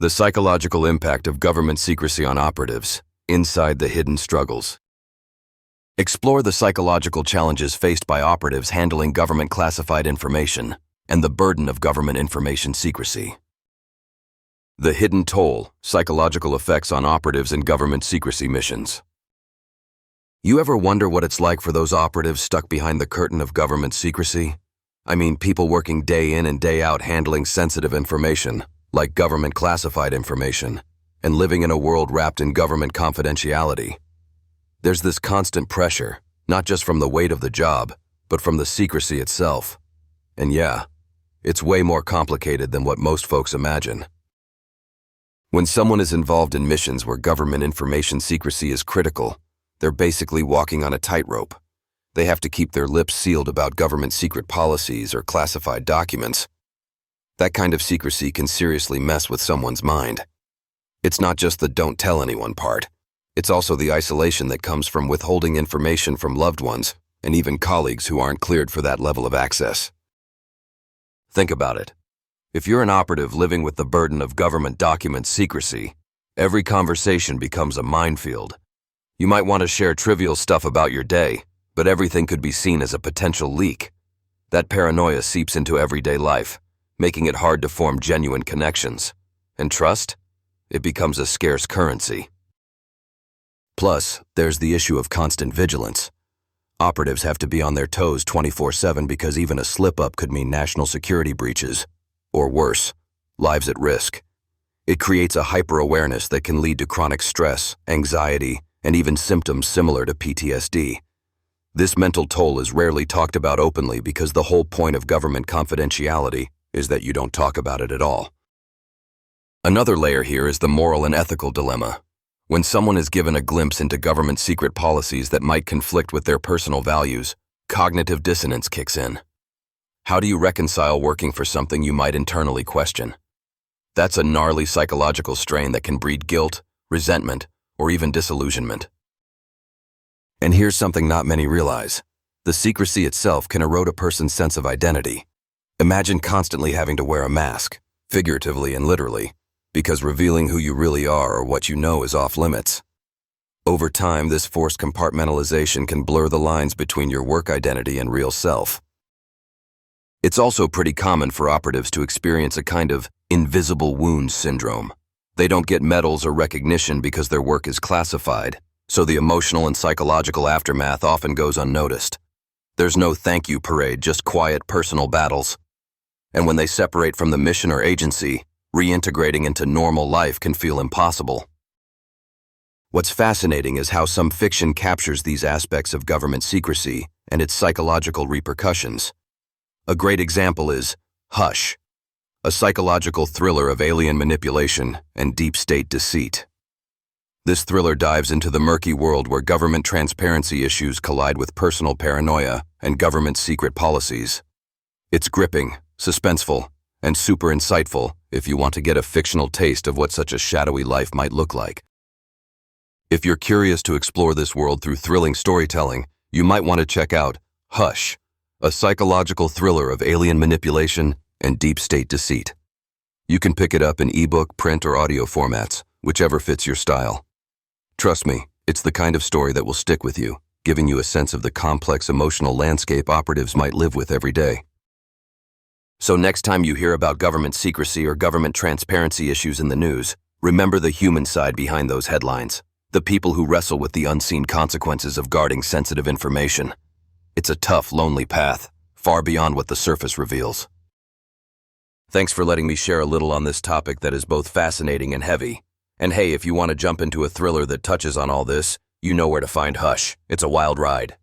The psychological impact of government secrecy on operatives, inside the hidden struggles. Explore the psychological challenges faced by operatives handling government classified information and the burden of government information secrecy. The hidden toll, psychological effects on operatives in government secrecy missions. You ever wonder what it's like for those operatives stuck behind the curtain of government secrecy? I mean, people working day in and day out handling sensitive information, like government classified information, and living in a world wrapped in government confidentiality. There's this constant pressure, not just from the weight of the job, but from the secrecy itself. And yeah, it's way more complicated than what most folks imagine. When someone is involved in missions where government information secrecy is critical, they're basically walking on a tightrope. They have to keep their lips sealed about government secret policies or classified documents. That kind of secrecy can seriously mess with someone's mind. It's not just the don't tell anyone part. It's also the isolation that comes from withholding information from loved ones and even colleagues who aren't cleared for that level of access. Think about it. If you're an operative living with the burden of government document secrecy, every conversation becomes a minefield. You might want to share trivial stuff about your day, but everything could be seen as a potential leak. That paranoia seeps into everyday life, making it hard to form genuine connections. And trust? It becomes a scarce currency. Plus, there's the issue of constant vigilance. Operatives have to be on their toes 24/7 because even a slip-up could mean national security breaches, or worse, lives at risk. It creates a hyper-awareness that can lead to chronic stress, anxiety, and even symptoms similar to PTSD. This mental toll is rarely talked about openly because the whole point of government confidentiality is that you don't talk about it at all. Another layer here is the moral and ethical dilemma. When someone is given a glimpse into government secret policies that might conflict with their personal values, cognitive dissonance kicks in. How do you reconcile working for something you might internally question? That's a gnarly psychological strain that can breed guilt, resentment, or even disillusionment. And here's something not many realize. The secrecy itself can erode a person's sense of identity. Imagine constantly having to wear a mask, figuratively and literally, because revealing who you really are or what you know is off limits. Over time, this forced compartmentalization can blur the lines between your work identity and real self. It's also pretty common for operatives to experience a kind of invisible wound syndrome. They don't get medals or recognition because their work is classified, so the emotional and psychological aftermath often goes unnoticed. There's no thank you parade, just quiet personal battles. And when they separate from the mission or agency, reintegrating into normal life can feel impossible. What's fascinating is how some fiction captures these aspects of government secrecy and its psychological repercussions. A great example is Hush, a psychological thriller of alien manipulation and deep state deceit. This thriller dives into the murky world where government transparency issues collide with personal paranoia and government secret policies. It's gripping, suspenseful, and super insightful if you want to get a fictional taste of what such a shadowy life might look like. If you're curious to explore this world through thrilling storytelling, you might want to check out Hush, a psychological thriller of alien manipulation and deep state deceit. You can pick it up in ebook, print, or audio formats, whichever fits your style. Trust me, it's the kind of story that will stick with you, giving you a sense of the complex emotional landscape operatives might live with every day. So next time you hear about government secrecy or government transparency issues in the news, remember the human side behind those headlines, the people who wrestle with the unseen consequences of guarding sensitive information. It's a tough, lonely path, far beyond what the surface reveals. Thanks for letting me share a little on this topic that is both fascinating and heavy. And hey, if you want to jump into a thriller that touches on all this, you know where to find Hush. It's a wild ride.